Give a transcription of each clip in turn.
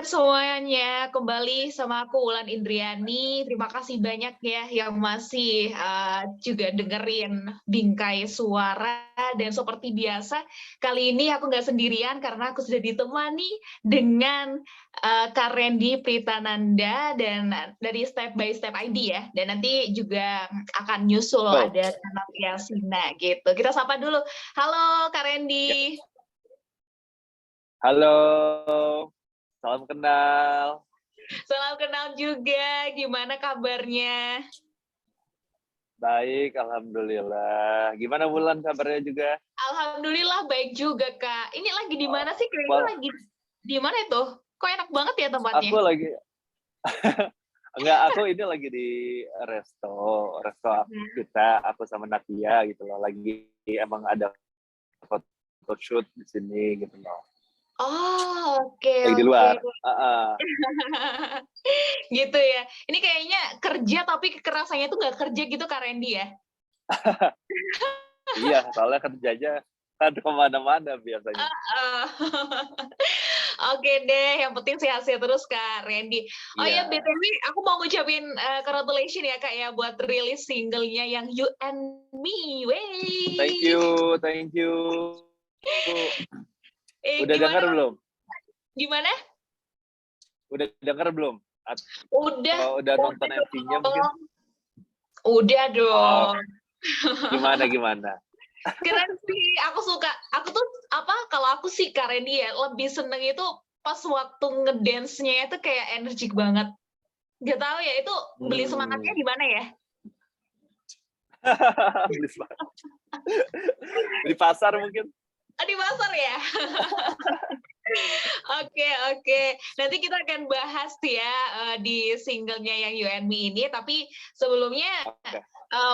semuanya, kembali sama aku Wulan Indriani. Terima kasih banyak ya yang masih juga dengerin Bingkai Suara. Dan seperti biasa, kali ini aku nggak sendirian karena aku sudah ditemani dengan Kak Randy Pritananda dan dari Step by Step ID ya. Dan nanti juga akan nyusul ada Kanat Yasina gitu. Kita sapa dulu. Halo Kak Randy. Halo, salam kenal. Salam kenal juga, gimana kabarnya? Baik, alhamdulillah. Gimana Wulan kabarnya juga? Alhamdulillah baik juga, Kak. Ini lagi di mana sih? Kayaknya lagi di mana itu? Kok enak banget ya tempatnya? Aku lagi aku ini lagi di resto kita, aku sama Natia gitu loh. Lagi emang ada photoshoot di sini gitu loh. Oh, oke. Lagi di luar. Gitu ya. Ini kayaknya kerja tapi kekerasannya tuh nggak kerja gitu, Kak Randy ya? Iya, soalnya kerjanya kan kemana-mana biasanya. Oke deh, yang penting sehat-sehat terus Kak Randy. Oh ya, BTW aku mau ngucapin congratulations ya Kak ya buat rilis singlenya yang You and Me. Wey. Thank you. Udah Gimana? dengar belum? Gimana? Udah dengar belum? Udah nonton MV-nya mungkin? Udah dong. Gimana? Keren sih, aku suka. Aku tuh kalau aku sih Kak Randy ya, lebih seneng itu pas waktu ngedance-nya itu kayak energik banget. Gak tahu ya, itu beli semangatnya di mana ya? Di pasar mungkin. Di pasar ya? Oke. Nanti kita akan bahas ya di singlenya yang You and Me ini. Tapi sebelumnya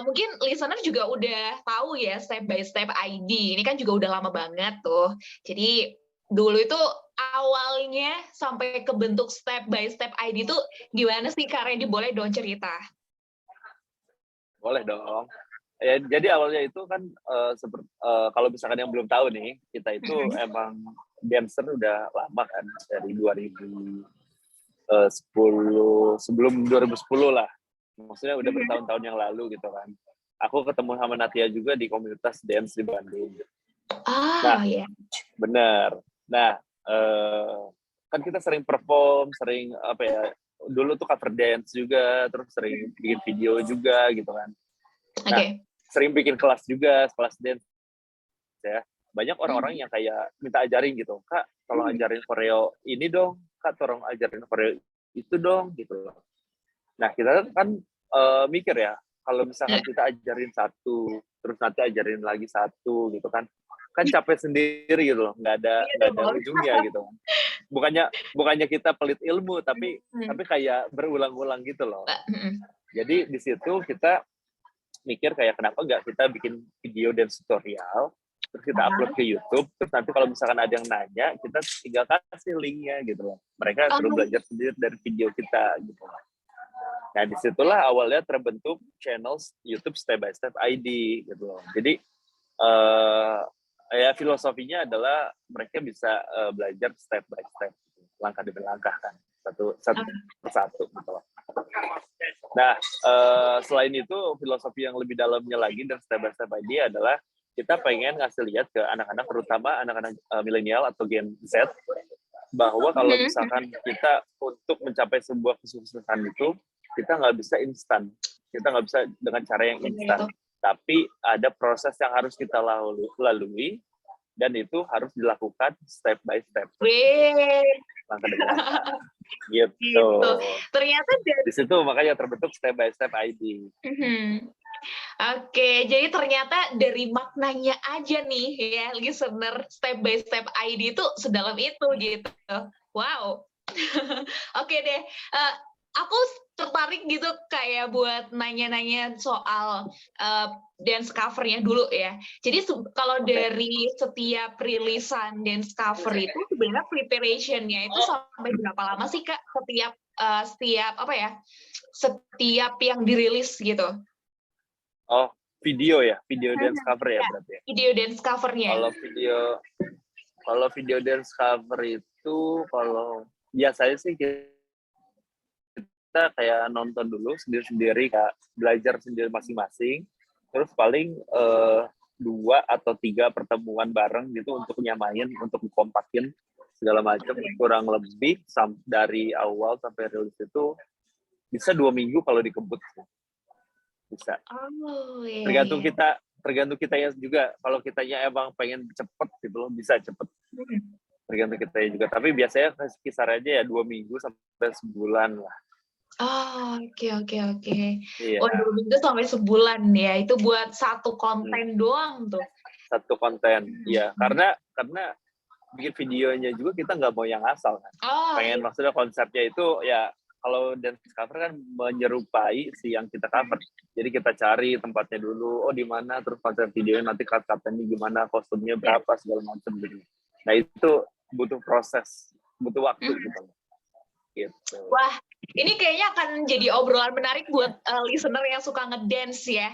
mungkin listener juga udah tahu ya Step by Step ID. Ini kan juga udah lama banget tuh. Jadi dulu itu awalnya sampai ke bentuk Step by Step ID itu gimana sih Kak Randy? Boleh dong cerita? Boleh dong. Ya, jadi awalnya itu kan kalau misalkan yang belum tahu nih, kita itu emang dancer udah lama kan, dari 2010, sebelum 2010 lah. Maksudnya udah bertahun-tahun yang lalu gitu kan. Aku ketemu sama Natia juga di komunitas dance di Bandung. Iya. Benar. Nah, kan kita sering perform, sering dulu tuh cover dance juga, terus sering bikin video juga gitu kan. Nah, sering bikin kelas juga, kelas dance ya. Banyak orang-orang yang kayak minta ajarin gitu, Kak, tolong ajarin koreo ini dong, Kak, tolong ajarin koreo itu dong, gitu loh. Nah, kita kan mikir ya, kalau misalkan kita ajarin satu, terus nanti ajarin lagi satu, gitu kan capek sendiri gitu loh, nggak ada ujungnya gitu. Bukannya kita pelit ilmu, tapi kayak berulang-ulang gitu loh. Jadi di situ kita mikir kayak kenapa nggak kita bikin video dan tutorial, terus kita upload ke YouTube, terus nanti kalau misalkan ada yang nanya, kita tinggal kasih linknya gitu loh. Mereka suruh belajar sendiri dari video kita gitu loh. Nah disitulah awalnya terbentuk channel YouTube Step by Step ID gitu loh. Jadi ya filosofinya adalah mereka bisa belajar step by step, langkah demi langkah kan, satu persatu gitu loh. Nah, selain itu filosofi yang lebih dalamnya lagi dan Step by Step ID adalah kita pengen ngasih lihat ke anak-anak, terutama anak-anak milenial atau Gen Z, bahwa kalau misalkan kita untuk mencapai sebuah kesuksesan itu, kita nggak bisa instan. Kita nggak bisa dengan cara yang instan. Tapi ada proses yang harus kita lalui, dan itu harus dilakukan step by step. Langkah demi langkah. Gitu. Ternyata di situ makanya terbentuk Step by Step ID. Oke, jadi ternyata dari maknanya aja nih ya, listener, Step by Step ID itu sedalam itu gitu. Wow. Oke deh. Aku tertarik gitu kayak buat nanya-nanya soal dance covernya dulu ya. Jadi kalau dari setiap rilisan dance cover itu sebenarnya preparationnya itu sampai berapa lama sih Kak? Setiap yang dirilis gitu. Oh, video ya, video dance cover ya berarti ya. Video dance covernya. Kalau video dance cover itu kalau biasanya sih kita kayak nonton dulu sendiri-sendiri, kayak belajar sendiri masing-masing, terus paling 2 atau 3 pertemuan bareng gitu untuk nyamain, untuk kompakin segala macam, kurang lebih dari awal sampai rilis itu bisa 2 minggu kalau dikebut. Bisa. Oh, iya, Tergantung iya. kitanya juga. Kalau kitanya emang pengen cepet gitu loh, bisa cepet. Tergantung kitanya juga. Tapi biasanya kisarannya ya 2 minggu sampai sebulan lah. Oh, oke. Iya. Oh, 2 minggu sampai sebulan ya. Itu buat satu konten doang tuh. Satu konten. Iya, karena bikin videonya juga kita nggak mau yang asal kan. Oh, iya. Maksudnya konsepnya itu ya, kalau dance cover kan menyerupai si yang kita cover. Jadi kita cari tempatnya dulu, di mana, terus konsep videonya nanti cut-cutnya gimana, kostumnya berapa, segala macam gitu. Nah itu butuh proses, butuh waktu gitu. Wah, ini kayaknya akan jadi obrolan menarik buat listener yang suka ngedance ya.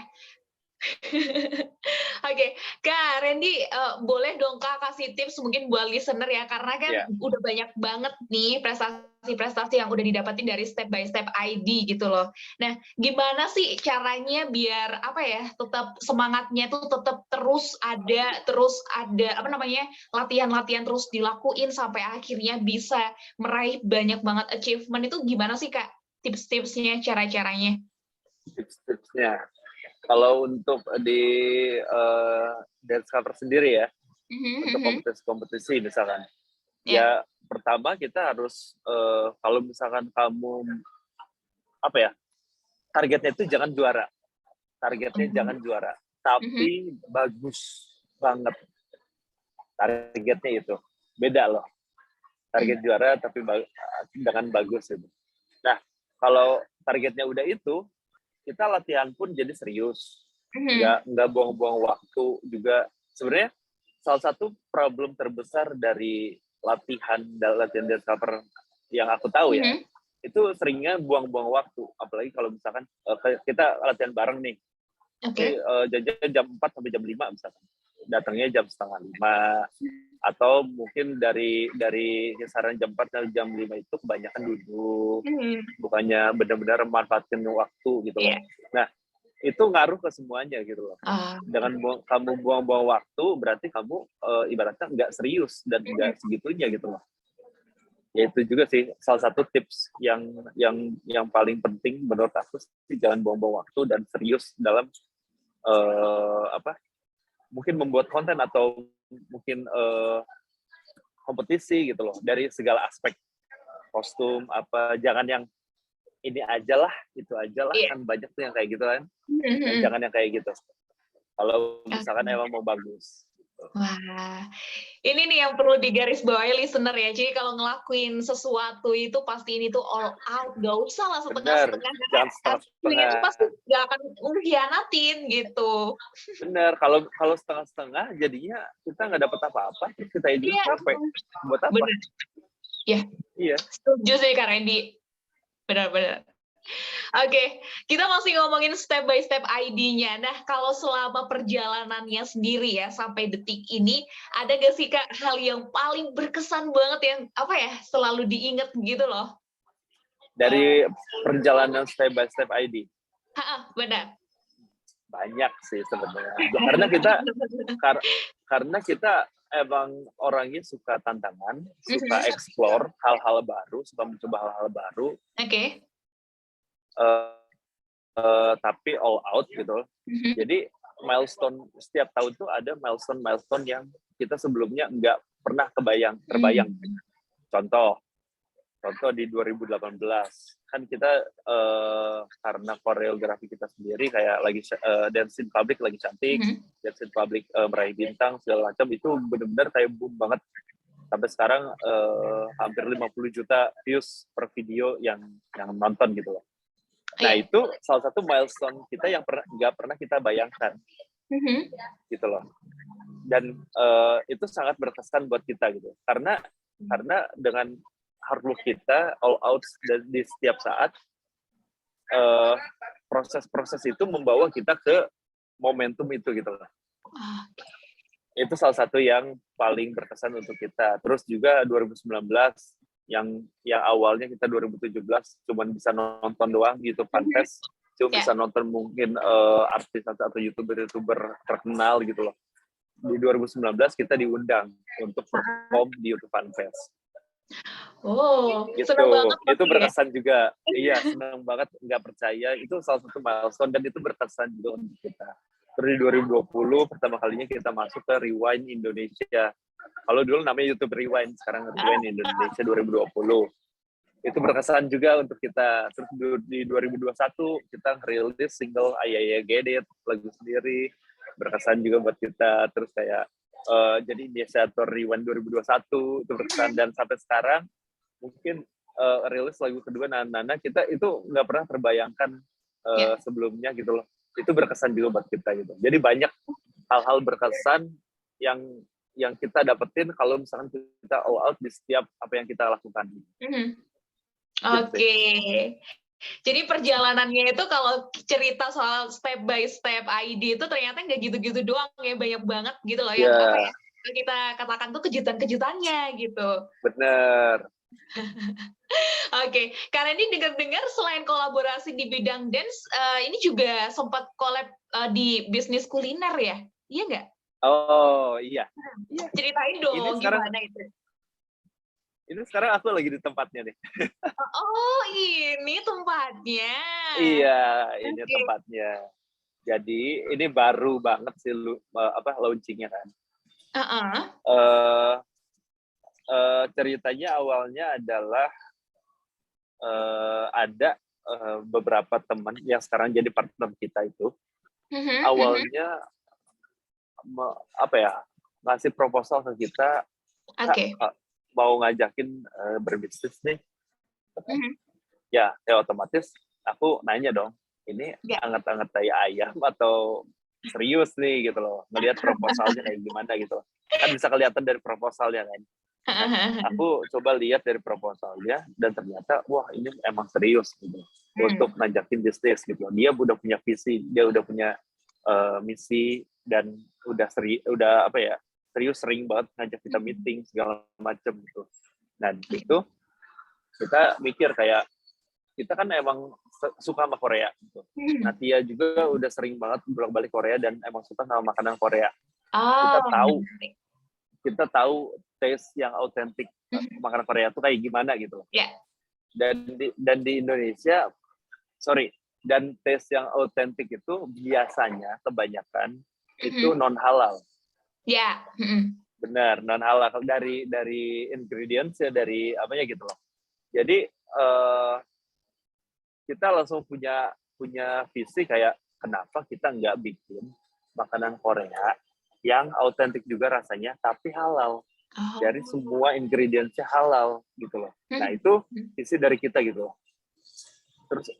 Oke, Kak Randy, boleh dong Kak kasih tips mungkin buat listener ya, karena kan udah banyak banget nih prestasi-prestasi yang udah didapetin dari step by step ID gitu loh. Nah, gimana sih caranya biar tetap semangatnya tuh tetap terus ada latihan-latihan terus dilakuin sampai akhirnya bisa meraih banyak banget achievement, itu gimana sih Kak? Tips-tipsnya, cara-caranya? Tips-tipsnya. Kalau untuk di dance cover sendiri ya, untuk kompetisi misalkan, ya pertama kita harus, kalau misalkan kamu targetnya itu jangan juara, tapi bagus banget. Targetnya itu beda loh. Target juara tapi dengan bagus itu. Nah, kalau targetnya udah itu, kita latihan pun jadi serius, nggak buang-buang waktu juga. Sebenarnya salah satu problem terbesar dari latihan dance cover yang aku tahu ya, itu seringnya buang-buang waktu. Apalagi kalau misalkan kita latihan bareng nih, jam 4 sampai jam 5 misalkan, datangnya jam setengah 5, atau mungkin dari kisaran jam 4 sampai jam 5 itu kebanyakan duduk, bukannya benar-benar manfaatin waktu gitu loh. Nah, itu ngaruh ke semuanya gitu loh. Dengan kamu buang-buang waktu, berarti kamu ibaratnya nggak serius dan nggak segitunya gitu loh. Ya itu juga sih salah satu tips yang paling penting menurut aku sih, jangan buang-buang waktu dan serius dalam mungkin membuat konten atau mungkin kompetisi gitu loh, dari segala aspek, kostum jangan yang ini aja lah, itu aja lah, kan banyak tuh yang kayak gitu kan. Jangan yang kayak gitu kalau misalkan emang mau bagus. Wah, ini nih yang perlu digarisbawahi listener ya. Jadi kalau ngelakuin sesuatu itu pasti ini tuh all out, gak usah lah setengah-setengah. Jangan setengah-setengah. Itu pasti gak akan mengkhianatin gitu. Bener, kalau setengah-setengah jadinya kita nggak dapat apa-apa, kita juga capek. Buat apa? Bener. Iya. Setuju sih Kak Randy. Benar-benar. Oke, kita masih ngomongin step by step ID-nya. Nah, kalau selama perjalanannya sendiri ya, sampai detik ini, ada gak sih Kak hal yang paling berkesan banget yang selalu diingat gitu loh? Dari perjalanan step by step ID? Benar. Banyak sih sebenarnya. Karena kita emang orangnya suka tantangan, suka explore hal-hal baru, suka mencoba hal-hal baru. Oke. Tapi all out gitu. Jadi milestone setiap tahun tuh ada milestone yang kita sebelumnya nggak pernah terbayang. Contoh di 2018 kan kita karena koreografi kita sendiri kayak lagi dance in public lagi cantik, dance in public meraih bintang segala macam, itu benar-benar kayak boom banget. Sampai sekarang hampir 50 juta views per video yang nonton gitu loh. Nah, itu salah satu milestone kita yang nggak pernah kita bayangkan, gitu loh. Dan itu sangat berkesan buat kita gitu, karena dengan hard work kita all out di setiap saat, proses-proses itu membawa kita ke momentum itu gitu loh. Itu salah satu yang paling berkesan untuk kita. Terus juga 2019 yang awalnya kita 2017 cuman bisa nonton doang di YouTube Fanfest, cuma bisa nonton mungkin artis atau youtuber terkenal gitu loh. Di 2019 kita diundang untuk perform di YouTube Fanfest. Oh, gitu. senang banget. Itu berkesan juga. Iya, senang banget, nggak percaya. Itu salah satu milestone dan itu berkesan juga untuk kita. Terus di 2020 pertama kalinya kita masuk ke Rewind Indonesia. Kalau dulu namanya YouTube Rewind, sekarang Rewind Indonesia 2020. Itu berkesan juga untuk kita. Terus di 2021 kita ngerilis single Ayaya Get It, lagu sendiri. Berkesan juga buat kita. Terus kayak jadi inisiator Rewind 2021 itu berkesan, dan sampai sekarang mungkin rilis lagu kedua Nana kita itu nggak pernah terbayangkan sebelumnya gitu loh. Itu berkesan juga buat kita gitu. Jadi banyak hal-hal berkesan yang kita dapetin kalau misalkan kita all out di setiap apa yang kita lakukan. Oke. Jadi perjalanannya itu kalau cerita soal step by step ID itu ternyata nggak gitu-gitu doang ya, banyak banget gitu loh yang apa ya, kita katakan tuh kejutan-kejutannya gitu. Bener. Oke, karena ini dengar-dengar selain kolaborasi di bidang dance, ini juga sempat collab di bisnis kuliner ya? Iya nggak? Oh iya. Ceritain dong gimana itu. Ini sekarang aku lagi di tempatnya nih. Oh, ini tempatnya. Iya, ini tempatnya. Jadi ini baru banget sih launchingnya kan. Ceritanya awalnya adalah ada beberapa teman yang sekarang jadi partner kita itu. Awalnya ngasih proposal ke kita. Mau ngajakin berbisnis nih. Ya otomatis aku nanya dong, ini anget-anget kayak ayam atau serius nih gitu loh, ngelihat proposalnya kayak gimana gitu loh. Kan bisa kelihatan dari proposalnya kan. Nah, aku coba lihat dari proposalnya dan ternyata wah ini emang serius gitu untuk ngajakin bisnis gitu. Dia udah punya visi, dia udah punya misi, dan udah serius sering banget ngajak kita meeting segala macam gitu. Nah itu kita mikir kayak kita kan emang suka sama Korea gitu. Nah Tia juga udah sering banget bolak-balik Korea dan emang suka sama makanan Korea. Kita tahu taste yang autentik makanan Korea itu kayak gimana gitu. Dan di Indonesia, dan taste yang autentik itu biasanya kebanyakan itu non halal. Benar, non halal dari ingredients ya, dari apanya gitu loh. Jadi kita langsung punya visi kayak kenapa kita nggak bikin makanan Korea yang autentik juga rasanya tapi halal. Dari semua ingredients-nya halal gitu loh. Nah, itu visi dari kita gitu loh. Terus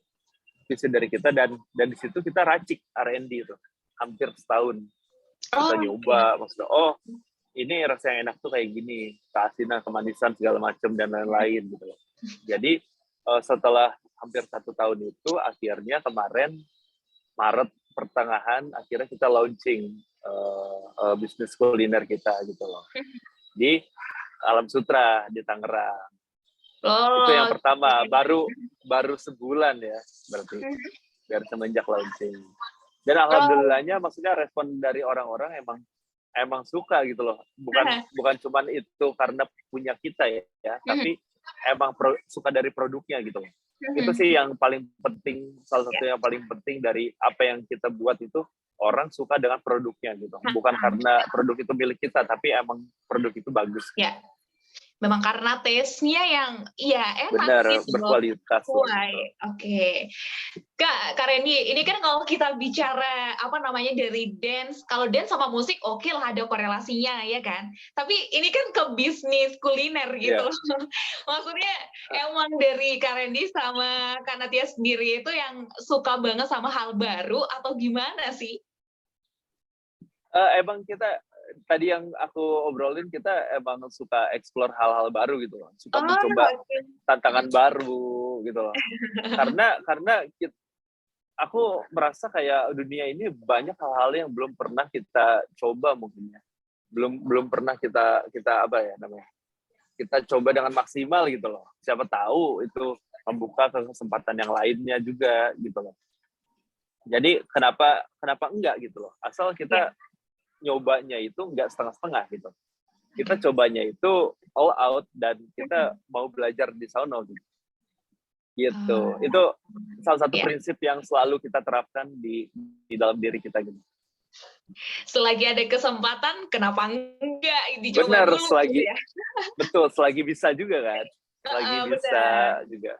visi dari kita dan di situ kita racik R&D itu hampir setahun. Kita nyoba, maksudnya ini rasa yang enak tuh kayak gini, keasinan, kemanisan segala macam dan lain-lain gitu loh. Jadi setelah hampir 1 tahun itu, akhirnya kemarin Maret pertengahan akhirnya kita launching bisnis kuliner kita gitu loh di Alam Sutra di Tangerang. Itu yang pertama, baru sebulan ya berarti dari semenjak launching. Dan alhamdulillahnya maksudnya respon dari orang-orang emang suka gitu loh. Bukan cuman itu karena punya kita ya, tapi emang suka dari produknya gitu loh. Itu sih yang paling penting, salah satu yang paling penting dari apa yang kita buat itu, orang suka dengan produknya gitu. Bukan karena produk itu milik kita, tapi emang produk itu bagus. Ya. Memang karena taste-nya yang enak. Benar, gitu, berkualitas. Oke. Kak Reni, ini kan kalau kita bicara dari dance, kalau dance sama musik oke lah ada korelasinya ya kan. Tapi ini kan ke bisnis kuliner gitu. Maksudnya emang dari Kak Reni sama Kak Natia sendiri itu yang suka banget sama hal baru atau gimana sih? Emang kita tadi yang aku obrolin, kita emang suka explore hal-hal baru gitu loh, suka mencoba tantangan baru gitu loh. Karena aku merasa kayak dunia ini banyak hal-hal yang belum pernah kita coba mungkin ya, belum pernah kita kita coba dengan maksimal gitu loh. Siapa tahu itu membuka ke kesempatan yang lainnya juga gitu loh. Jadi kenapa enggak gitu loh. Asal kita nyobanya itu enggak setengah-setengah gitu. Kita cobanya itu all out dan kita mau belajar di sana gitu. Gitu. Itu salah satu prinsip yang selalu kita terapkan di dalam diri kita gitu. Selagi ada kesempatan, kenapa enggak dicoba Benar, dulu selagi gitu ya? betul, selagi bisa juga kan. Selagi bisa Benar. juga.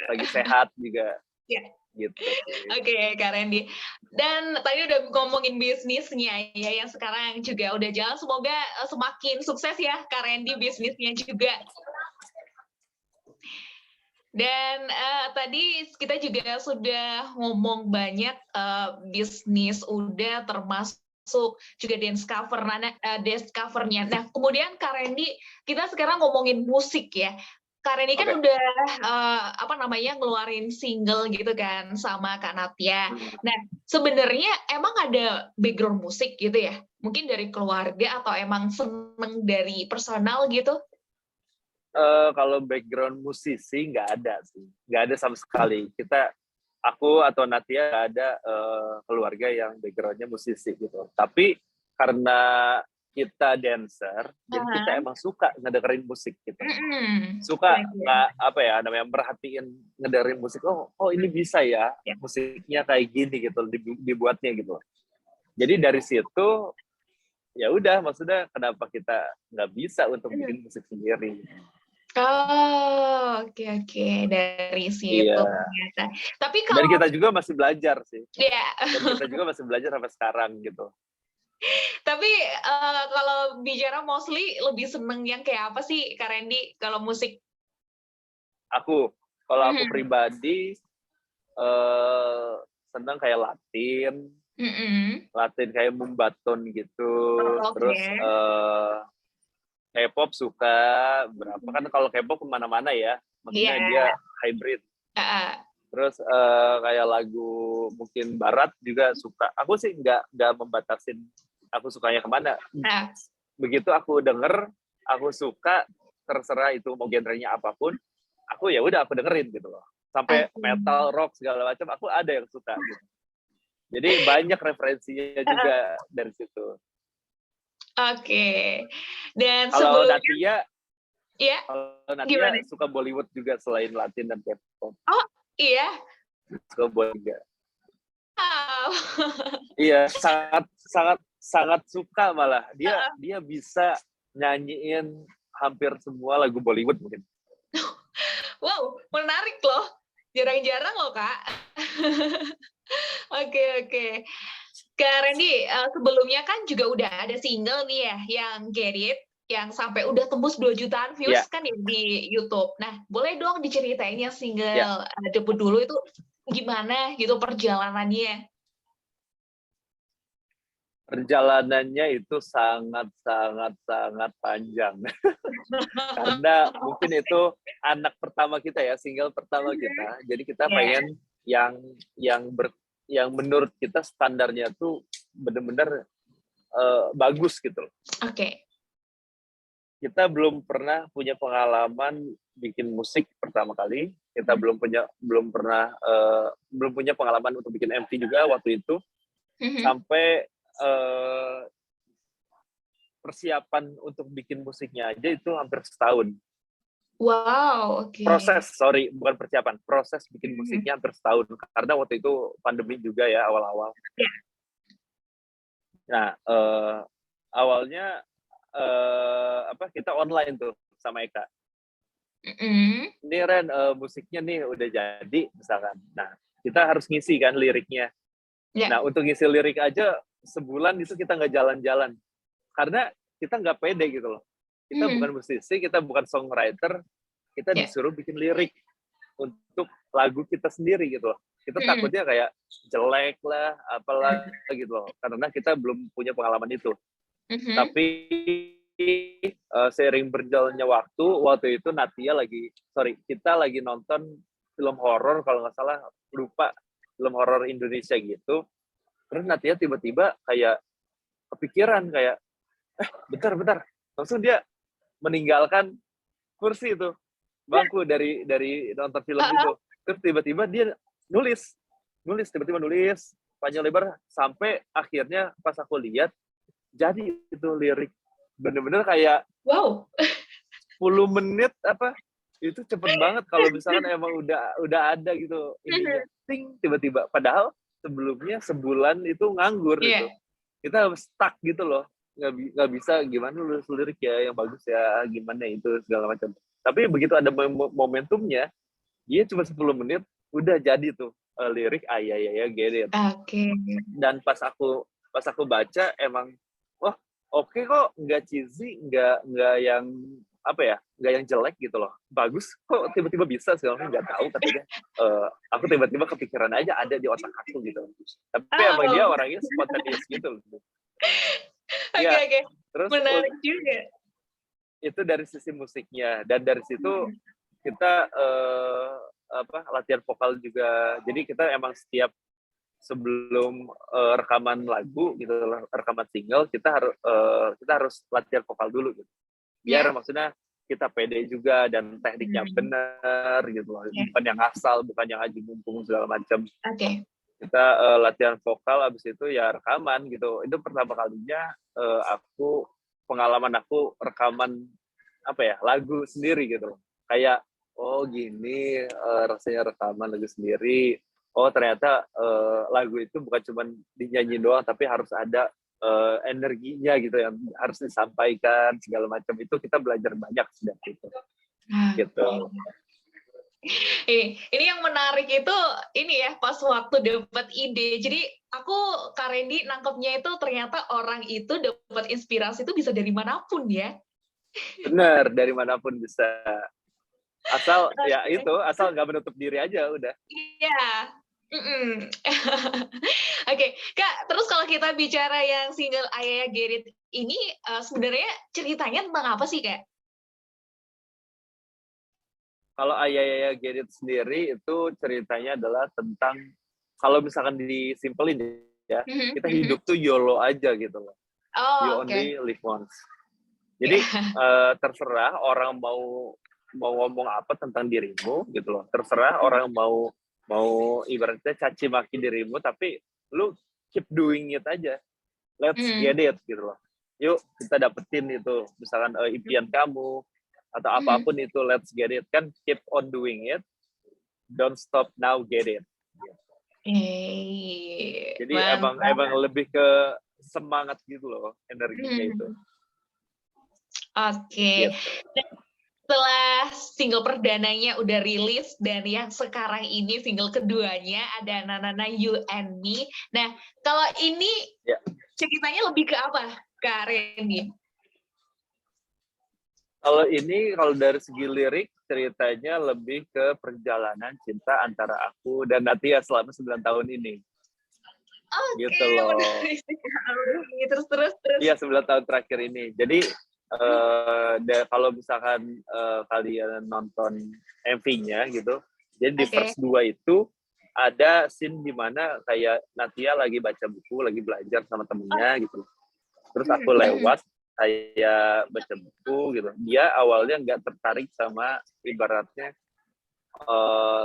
Selagi sehat juga. Ya. Gitu. Oke, Kak Randy. Dan tadi udah ngomongin bisnisnya ya, yang sekarang juga udah jalan. Semoga semakin sukses ya, Kak Randy, bisnisnya juga. Dan tadi kita juga sudah ngomong banyak bisnis udah termasuk juga dance cover-nya. Nah, kemudian Kak Randy, kita sekarang ngomongin musik ya. Kak Randy kan udah ngeluarin single gitu kan sama Kak Natia. Nah, sebenarnya emang ada background musik gitu ya? Mungkin dari keluarga atau emang seneng dari personal gitu? Kalau background musisi nggak ada sih, nggak ada sama sekali. Aku atau Natia nggak ada keluarga yang backgroundnya musisi gitu. Tapi karena kita dancer, jadi kita emang suka ngedengerin musik gitu. Suka nggak namanya merhatiin ngedengerin musik. Oh ini bisa ya musiknya kayak gini gitu dibuatnya gitu. Jadi dari situ ya udah, maksudnya kenapa kita nggak bisa untuk bikin musik sendiri? Oh, oke. Dari situ ternyata. Tapi Dan kalau kita juga masih belajar sih. Iya. Dan kita juga masih belajar sampai sekarang gitu. Tapi kalau bicara mostly lebih seneng yang kayak apa sih, Kak Randy, kalau musik? Kalau aku pribadi seneng kayak Latin kayak Mumbaton gitu. Terus K-pop suka berapa kan, kalau K-pop kemana-mana ya, maksudnya dia hybrid. Terus kayak lagu mungkin barat juga suka. Aku sih nggak membatasin aku sukanya kemana. Begitu aku denger, aku suka, terserah itu mau genrenya apapun, aku ya udah aku dengerin gitu loh. Sampai metal, rock segala macam aku ada yang suka gitu. Jadi banyak referensinya juga dari situ. Oke. Dan kalau sebelumnya Nadia suka Bollywood juga selain Latin dan K-pop. Oh, iya. Suka Bollywood juga. Wow. Iya, sangat suka malah. Dia bisa nyanyiin hampir semua lagu Bollywood mungkin. Wow, menarik loh. Jarang-jarang loh, Kak. Oke. Kak Randy, sebelumnya kan juga udah ada single nih ya, yang Get It, yang sampai udah tembus 2 jutaan views kan ya di YouTube. Nah, boleh dong diceritain ya single debut dulu itu gimana gitu perjalanannya? Perjalanannya itu sangat panjang. Karena mungkin itu anak pertama kita ya, single pertama kita. Jadi kita pengen yang menurut kita standarnya tuh benar-benar bagus gitu. Oke. Kita belum pernah punya pengalaman bikin musik pertama kali. Kita belum punya pengalaman untuk bikin MV juga waktu itu. Sampai persiapan untuk bikin musiknya aja itu hampir setahun. Wow, oke. Bukan persiapan, proses bikin musiknya hampir setahun karena waktu itu pandemi juga ya awal-awal. Nah, awalnya kita online tuh sama Eka. Ini Ren, musiknya nih udah jadi misalkan. Nah, kita harus ngisi kan liriknya. Nah, untuk ngisi lirik aja sebulan itu kita nggak jalan-jalan karena kita nggak pede gitu loh. Kita bukan musisi, kita bukan songwriter, kita disuruh bikin lirik untuk lagu kita sendiri gitu loh. Kita takutnya kayak jelek lah, apalah gitu loh, karena kita belum punya pengalaman itu. Tapi seiring berjalannya waktu itu kita lagi nonton film horor kalau nggak salah, lupa, film horor Indonesia gitu. Terus Natia tiba-tiba kayak kepikiran kayak bentar, langsung dia meninggalkan kursi itu, bangku dari nonton film itu. Terus tiba-tiba dia nulis tiba-tiba nulis panjang lebar sampai akhirnya pas aku lihat jadi itu lirik bener-bener kayak wow 10 menit apa itu cepet banget kalau misalkan emang udah ada gitu ininya ting tiba-tiba padahal sebelumnya sebulan itu nganggur gitu kita stuck gitu loh nggak bisa gimana nulis lirik ya yang bagus ya gimana itu segala macam tapi begitu ada momentumnya dia cuma 10 menit udah jadi tuh lirik ya get it. Dan pas aku baca emang wah oke kok nggak cheesy nggak yang apa ya nggak yang jelek gitu loh bagus kok tiba-tiba bisa segala nggak tahu katanya aku tiba-tiba kepikiran aja ada di otak aku gitu tapi emang dia orangnya spontaneous gitu loh. Oke. Terus menarik juga itu dari sisi musiknya dan dari situ kita latihan vokal juga jadi kita emang setiap sebelum rekaman lagu gitu rekaman single kita harus latihan vokal dulu gitu biar maksudnya kita pede juga dan tekniknya benar gitu loh bukan yang asal bukan yang aji mumpung segala macam kita latihan vokal abis itu ya rekaman gitu itu pertama kalinya pengalaman aku rekaman apa ya lagu sendiri gitu kayak oh gini rasanya rekaman lagu sendiri oh ternyata lagu itu bukan cuma dinyanyi doang tapi harus ada energinya gitu yang harus disampaikan segala macam itu kita belajar banyak sejak itu gitu. Ini yang menarik itu ini ya pas waktu dapat ide jadi aku Kak Randy nangkepnya itu ternyata orang itu dapat inspirasi itu bisa dari manapun ya benar dari manapun bisa asal ya itu asal nggak menutup diri aja udah iya. Oke, Kak. Terus kalau kita bicara yang single Ayaya Get It ini sebenarnya ceritanya tentang apa sih, Kak? Kalau Ayaya Get It sendiri itu ceritanya adalah tentang kalau misalkan disimpelin ya, kita hidup tuh YOLO aja gitu loh. You only live once. Jadi terserah orang mau ngomong apa tentang dirimu gitu loh. Terserah orang mau ibaratnya caci maki dirimu tapi lu keep doing it aja let's get it gitu loh yuk kita dapetin itu misalkan impian kamu atau apapun itu let's get it kan keep on doing it don't stop now get it jadi emang lebih ke semangat gitu loh energinya itu gitu. Setelah single perdananya udah rilis dan yang sekarang ini single keduanya ada Nanana You and Me. Nah, kalau ini ceritanya lebih ke apa, Kak Randy? Kalau dari segi lirik ceritanya lebih ke perjalanan cinta antara aku dan Natia selama 9 tahun ini. Gitu loh. Terus. Iya 9 tahun terakhir ini. Jadi kalau misalkan kalian nonton MV-nya gitu, jadi di first 2 itu ada scene di mana kayak Natia lagi baca buku, lagi belajar sama temennya gitu. Terus aku lewat, kayak baca buku gitu. Dia awalnya nggak tertarik sama ibaratnya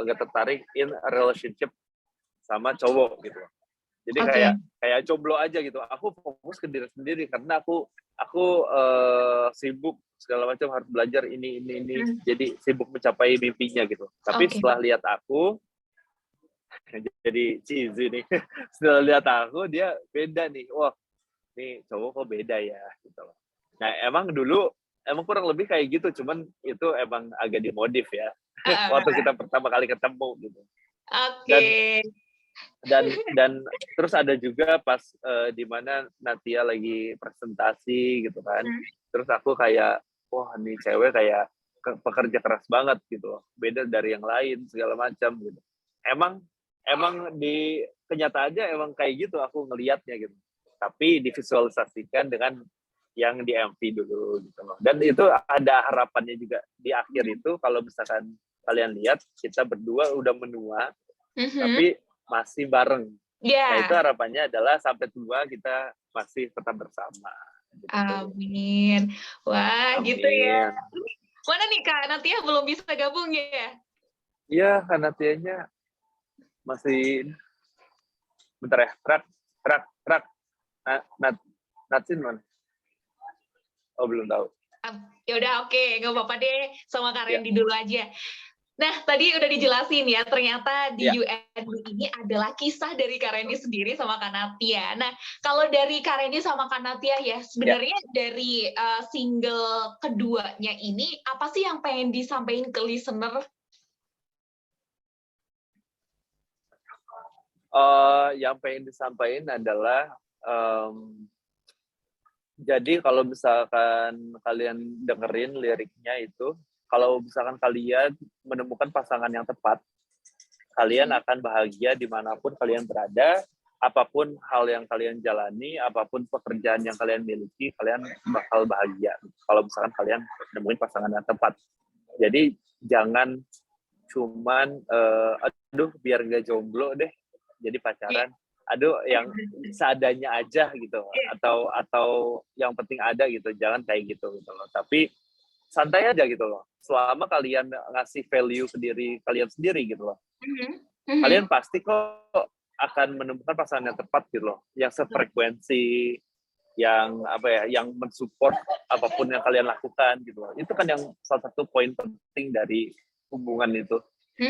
nggak tertarik in a relationship sama cowok gitu. Jadi kayak jomblo aja gitu. Aku fokus ke diri sendiri karena aku sibuk segala macam harus belajar ini. Jadi sibuk mencapai mimpinya gitu. Tapi setelah lihat aku jadi cheesy nih. Setelah lihat aku dia beda nih. Wah, nih cowok kok beda ya gitu loh. Nah, emang kurang lebih kayak gitu, cuman itu emang agak dimodif ya. Waktu kita pertama kali ketemu gitu. Dan terus ada juga pas di mana Natia lagi presentasi gitu kan. Terus aku kayak wah nih cewek kayak pekerja keras banget gitu loh. Beda dari yang lain segala macam gitu. Emang di kenyataannya emang kayak gitu aku ngelihatnya gitu. Tapi divisualisasikan dengan yang di MV dulu gitu loh. Dan itu ada harapannya juga di akhir itu kalau misalkan kalian lihat kita berdua udah menua tapi masih bareng. Nah itu harapannya adalah sampai tua kita masih tetap bersama. Gitu. Amin. Wah, amin. Gitu ya. Mana nih Kak Natia belum bisa gabung ya? Iya, Kanatianya masih bentar ya. Trak. Natsin mana? Oh, belum tahu. Ya udah oke, nggak apa-apa deh, sama Kak Ya. Randy dulu aja. Nah, tadi udah dijelasin ya, ternyata di UNB ini adalah kisah dari Kak Randy sendiri sama Kak Natia. Nah, kalau dari Kak Randy sama Kak Natia ya, sebenarnya dari single keduanya ini, apa sih yang pengen disampaikan ke listener? Yang pengen disampaikan adalah jadi kalau misalkan kalian dengerin liriknya itu, kalau misalkan kalian menemukan pasangan yang tepat, kalian akan bahagia dimanapun kalian berada, apapun hal yang kalian jalani, apapun pekerjaan yang kalian miliki, kalian bakal bahagia. Kalau misalkan kalian nemuin pasangan yang tepat. Jadi jangan cuman, aduh biar nggak jomblo deh, jadi pacaran. Aduh yang seadanya aja gitu, atau yang penting ada gitu, jangan kayak gitu loh. Tapi santai aja gitu loh. Selama kalian ngasih value ke diri kalian sendiri gitu loh. Kalian pasti kok akan menemukan pasangan yang tepat gitu loh, yang sefrekuensi, yang yang mensupport apapun yang kalian lakukan gitu loh. Itu kan yang salah satu poin penting dari hubungan itu.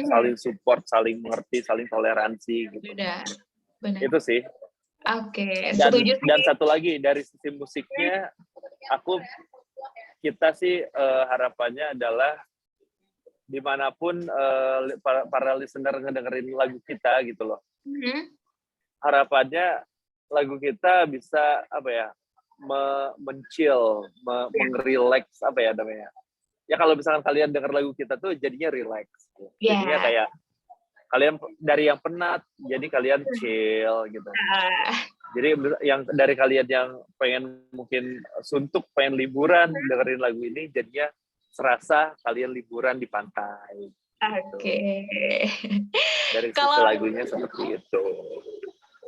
Saling support, saling mengerti, saling toleransi gitu. Benar. Itu sih. Oke, setuju sih. Dan satu lagi dari sisi musiknya, kita sih harapannya adalah dimanapun para listener ngedengerin lagu kita gitu loh. Harapannya lagu kita bisa men-chill, meng-relax namanya. Ya kalau misalkan kalian denger lagu kita tuh jadinya relax. Jadinya kayak kalian dari yang penat, jadi kalian chill gitu. Jadi yang dari kalian yang pengen mungkin suntuk, pengen liburan, dengerin lagu ini, jadinya serasa kalian liburan di pantai. Oke. Dari sisi lagunya seperti itu.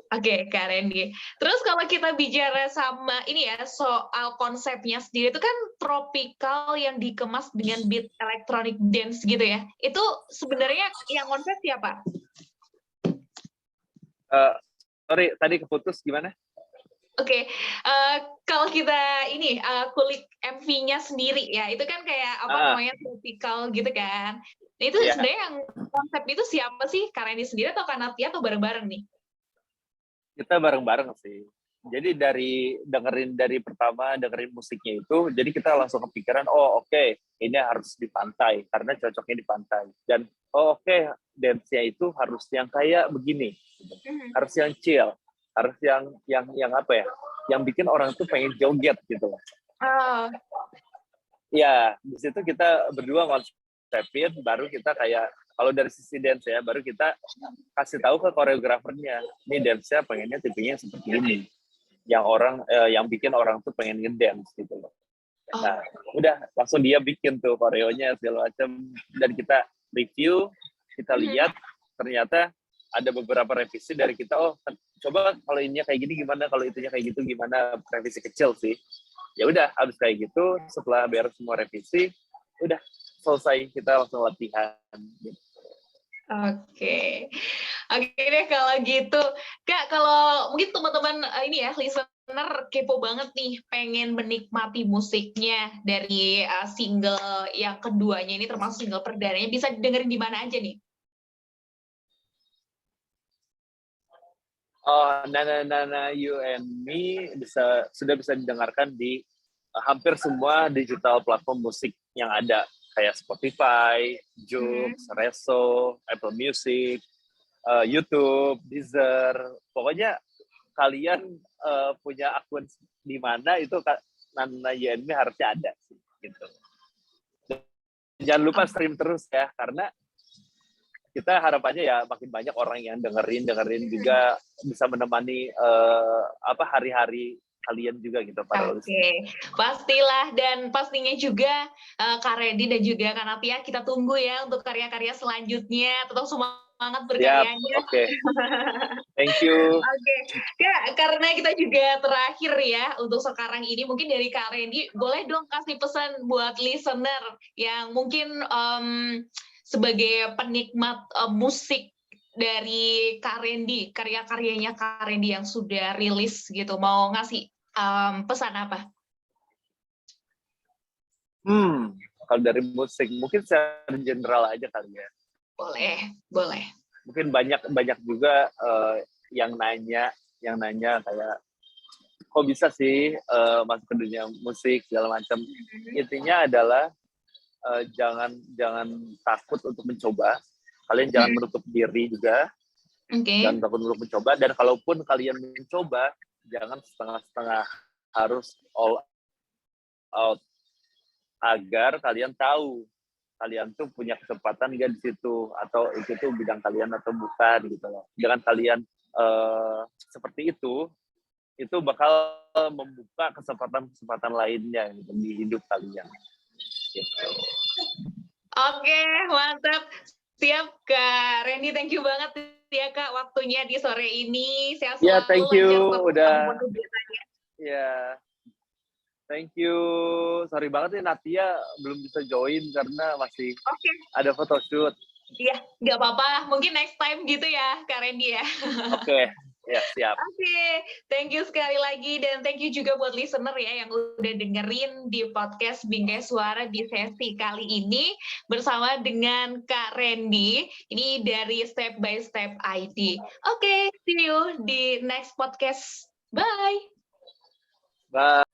Oke, Kak Randy. Terus kalau kita bicara sama ini ya, soal konsepnya sendiri itu kan tropical yang dikemas dengan beat electronic dance gitu ya. Itu sebenarnya yang konsep siapa? Sorry, tadi keputus gimana? Oke, kalau kita ini kulik MV-nya sendiri ya, itu kan kayak namanya tropical gitu kan. Nah, itu sebenarnya yang konsep itu siapa sih? Kak Randy sendiri atau Kak Natia atau bareng-bareng nih? Kita bareng-bareng sih. Jadi dengerin musiknya itu, jadi kita langsung kepikiran, ini harus di pantai karena cocoknya di pantai. Dan dance-nya itu harus yang kayak begini, harus yang chill, harus yang yang bikin orang tuh pengen joget gitu. Ya, di situ kita berdua konsepin, baru kita kayak kalau dari sisi dance ya, baru kita kasih tahu ke koreografernya, ini dance-nya pengennya tipenya seperti ini, yang bikin orang tuh pengen ngedance gitu loh. Nah, udah langsung dia bikin tuh koreonya segala macam, dan kita review, kita lihat ternyata ada beberapa revisi dari kita. Coba kalau ininya kayak gini gimana, kalau itunya kayak gitu gimana, revisi kecil sih. Ya udah habis kayak gitu, setelah beres semua revisi, udah selesai, kita langsung latihan gitu. Oke deh kalau gitu. Kak, kalau mungkin teman-teman ini ya, listener kepo banget nih, pengen menikmati musiknya dari single yang keduanya ini, termasuk single perdananya, bisa dengerin di mana aja nih? Nana You and Me sudah bisa didengarkan di hampir semua digital platform musik yang ada, kayak Spotify, Joox, Reso, Apple Music, YouTube, Deezer. Pokoknya kalian punya akun di mana itu Nana You and Me harusnya ada sih, gitu. Jangan lupa stream terus ya, karena kita harapannya ya makin banyak orang yang dengerin juga, bisa menemani hari-hari kalian juga gitu. Pastilah, dan pastinya juga Kak Randy dan juga Kak Natia, kita tunggu ya untuk karya-karya selanjutnya. Tetap semangat semangat berkaryanya. Oke. Thank you. Oke, Kak, karena kita juga terakhir ya untuk sekarang ini, mungkin dari Kak Randy, boleh dong kasih pesan buat listener yang mungkin sebagai penikmat musik dari Kak Randy, karya-karyanya Kak Randy yang sudah rilis gitu, mau ngasih pesan apa? Kalau dari musik, mungkin secara general aja kali ya. Boleh. Mungkin banyak juga yang nanya kayak kok bisa sih masuk ke dunia musik segala macam. Intinya adalah jangan takut untuk mencoba. Kalian jangan menutup diri juga. Jangan takut untuk mencoba, dan kalaupun kalian mencoba, jangan setengah-setengah, harus all out agar kalian tahu kalian tuh punya kesempatan nggak di situ, atau itu tuh bidang kalian atau bukan gitu loh. Jangan kalian seperti itu bakal membuka kesempatan lainnya gitu, di hidup kalian. Gitu. Oke, mantap. Siap, Kak Randy. Thank you banget ya, Kak, waktunya di sore ini. Sehat selalu. Thank you. Udah. Thank you. Sorry banget nih Natia belum bisa join karena masih ada photoshoot. Iya, nggak apa-apa. Mungkin next time gitu ya, Kak Randy ya. Oke. Ya, siap. Oke, thank you sekali lagi, dan thank you juga buat listener ya yang udah dengerin di podcast Bingkai Suara di sesi kali ini bersama dengan Kak Randy. Ini dari Step by Step ID. Oke, see you di next podcast. Bye. Bye.